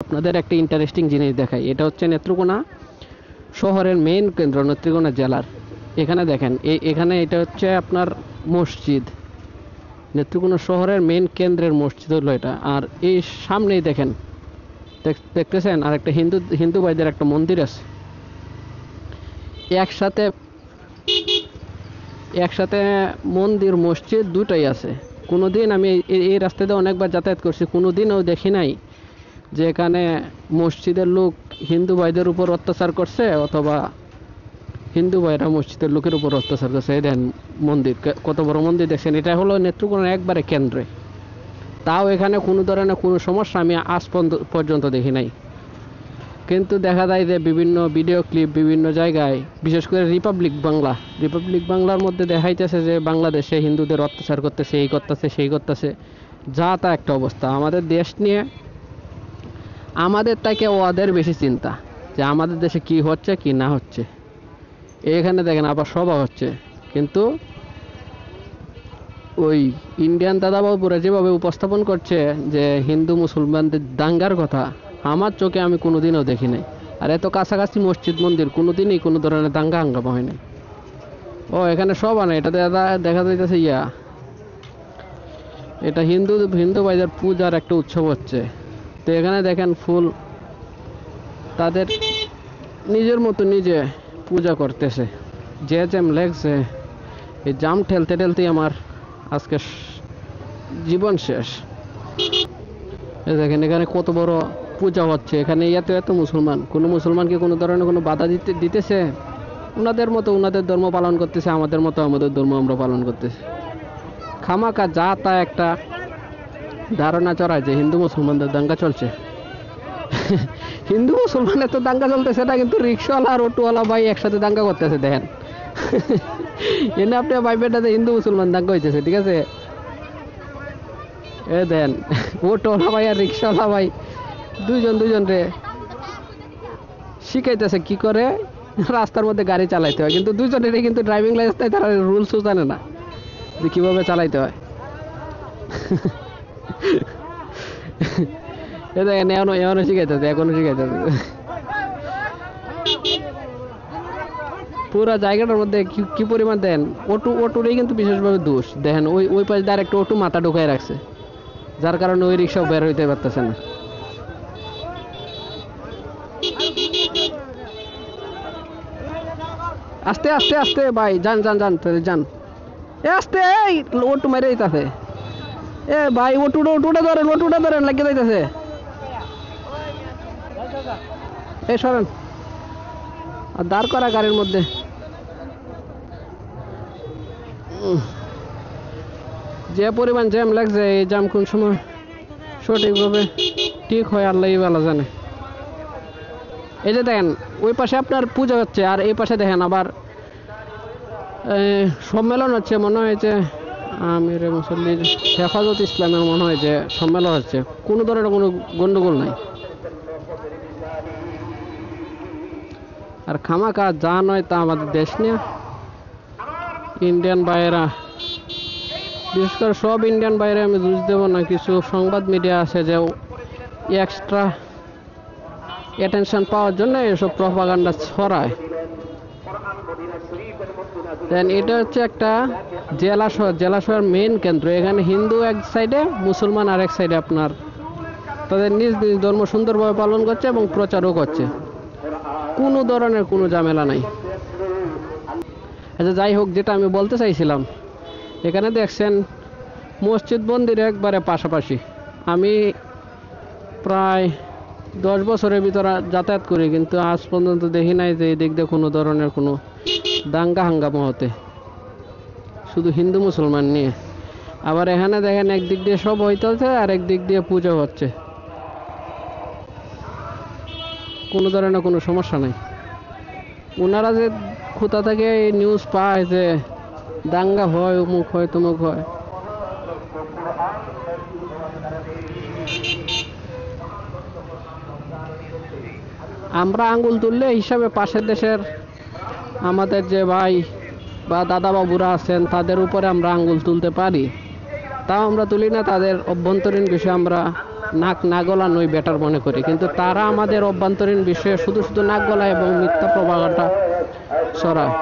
আপনাদের একটা ইন্টারেস্টিং জিনিস দেখাই। এটা হচ্ছে নেত্রকোনা শহরের মেইন কেন্দ্র, নেত্রকোনা জেলার। এখানে দেখেন, এখানে এটা হচ্ছে আপনার মসজিদ, নেত্রকোনা শহরের মেইন কেন্দ্রের মসজিদ হলো এটা। আর এই সামনেই দেখেন, দেখতেছেন আর একটা হিন্দু ভাইদের একটা মন্দির আছে। একসাথে একসাথে মন্দির মসজিদ দুটাই আছে। কোনোদিন আমি এই রাস্তাতে অনেকবার যাতায়াত করছি, কোনোদিনও দেখি নাই যে এখানে মসজিদের লোক হিন্দু ভাইদের উপর অত্যাচার করছে অথবা হিন্দু ভাইরা মসজিদের লোকের উপর অত্যাচার করছে। এই দেন মন্দির, কত বড় মন্দির দেখছেন। এটা হলো নেত্রকোনার একবারে কেন্দ্রে, তাও এখানে কোনো ধরনের কোনো সমস্যা আমি আজ পর্যন্ত দেখি নাই। কিন্তু দেখা যায় যে বিভিন্ন ভিডিও ক্লিপ বিভিন্ন জায়গায়, বিশেষ করে রিপাবলিক বাংলার মধ্যে দেখাইতেছে যে বাংলাদেশে হিন্দুদের অত্যাচার করতেছে, এই করতেছে সেই করতেছে, যা তা একটা অবস্থা। আমাদের দেশ নিয়ে আমাদের থেকে ওদের বেশি চিন্তা যে আমাদের দেশে কি হচ্ছে কি না হচ্ছে। এখানে দেখেন আবার সভা হচ্ছে, কিন্তু ওই ইন্ডিয়ান দাদাবাবুরা যেভাবে উপস্থাপন করছে যে হিন্দু মুসলমানদের দাঙ্গার কথা, আমার চোখে আমি কোনোদিনও দেখি নাই। আর এত কাছাকাছি মসজিদ মন্দির, কোনোদিনই কোনো ধরনের দাঙ্গা হাঙ্গামা হয় নাই। ও এখানে সভা না, এটা দেখা যাইতেছে এটা হিন্দু ভাইদের পূজার একটা উৎসব হচ্ছে। তো এখানে দেখেন ফুল তাদের নিজের মতো নিজে পূজা করতেছে, যে জ্যাম লাগছে। এই জাম ঠেলতে ঠেলতেই আমার আজকে জীবন শেষ। দেখেন এখানে কত বড় পূজা হচ্ছে, এখানে এত মুসলমান, কোনো মুসলমানকে কোনো ধরনের কোনো বাধা দিতেছে? ওনাদের মতো ওনাদের ধর্ম পালন করতেছে, আমাদের মতো আমাদের ধর্ম আমরা পালন করতেছি। খামাকা যা তা একটা ধারণা চড়ায় যে হিন্দু মুসলমানদের দাঙ্গা চলছে। হিন্দু মুসলমানের তো দাঙ্গা চলতেছে না, কিন্তু রিক্সাওয়ালা আর অটোওয়ালা ভাই একসাথে দাঙ্গা করতেছে। দেখেন এনে আপনি ভাইবেটাতে হিন্দু মুসলমান দাঙ্গা হইতেছে, ঠিক আছে? এ দেন অটোওয়ালা ভাই আর রিক্সাওয়ালা ভাই দুইজন রে শিখাইতেছে কি করে রাস্তার মধ্যে গাড়ি চালাইতে হয়। কিন্তু দুইজনেরই কিন্তু ড্রাইভিং লাইসেন্স নাই, তারা রুলসও জানে না যে কিভাবে চালাইতে হয়। এ দেখেন এখনো শিখাইতেছে, পুরো জায়গাটার মধ্যে কি পরিমাণ দেন অটোরই কিন্তু বিশেষভাবে দোষ। দেখেন ওই পাশে দিয়ে আরেকটা অটো মাথা ঢুকাই রাখছে, যার কারণে ওই রিক্সাও বের হইতে পারতেছে না। আস্তে আস্তে আস্তে ভাই, যান আস্তে, এই অটো মেরে দিতেছে। এ ভাই ওটুটা ধরেন লাগিয়ে যাইতেছে। এই সরেন, আর দাঁড় করা গাড়ির মধ্যে। যে পরিমাণ জ্যাম লাগছে, এই জ্যাম কোন সময় সঠিকভাবে ঠিক হয় আল্লাহই ভালো জানে। এই যে দেখেন ওই পাশে আপনার পূজা হচ্ছে, আর এই পাশে দেখেন আবার সম্মেলন হচ্ছে। মনে হয়েছে আমির মুসল্লির হেফাজত ইসলামের মনে হয় যে সম্মেলন হচ্ছে, কোনো ধরনের কোনো গন্ডগোল নাই। আর খামাকা যা নয় তা আমাদের দেশ নিয়ে ইন্ডিয়ান বাইরা, বিশেষ করে সব ইন্ডিয়ান বাইরে আমি দোষ দেবো না, কিছু সংবাদ মিডিয়া আছে যে এক্সট্রা অ্যাটেনশন পাওয়ার জন্য এসব প্রপাগান্ডা ছড়ায়। দেন এটা হচ্ছে একটা জেলা শহর মেইন কেন্দ্র। এখানে হিন্দু এক সাইডে, মুসলমান আর এক সাইডে আপনার তাদের নিজ ধর্ম সুন্দরভাবে পালন করছে এবং প্রচারও করছে, কোনো ধরনের কোনো ঝামেলা নাই। আচ্ছা যাই হোক, যেটা আমি বলতে চাইছিলাম, এখানে দেখছেন মসজিদ মন্দির একবারে পাশাপাশি। আমি প্রায় 10 বছরের ভিতরে যাতায়াত করি, কিন্তু আজ পর্যন্ত দেখি নাই যে এই দিক দিয়ে কোনো ধরনের কোনো দাঙ্গা হাঙ্গামা হতে, শুধু হিন্দু মুসলমান নিয়ে। আবার এখানে দেখেন একদিক দিয়ে সব হইতেছে আর একদিক দিয়ে পূজা হচ্ছে, কোনো ধরনের কোনো সমস্যা নাই। ওনারা যে কোথা থেকে এই নিউজ পায় যে দাঙ্গা হয়, অমুক হয় তমুক হয়, আমরা আঙ্গুল তুললে হিসাবে পাশের দেশের আমাদের যে ভাই বা দাদা বাবুরা আছেন তাদের উপরে আমরা আঙ্গুল তুলতে পারি, তাও আমরা তুলি না। তাদের অভ্যন্তরীণ বিষয় আমরা নাক না গলানোই বেটার মনে করি, কিন্তু তারা আমাদের অভ্যন্তরীণ বিষয়ে শুধু শুধু নাক গলায় এবং মিথ্যা প্রভাবটা ছড়ায়।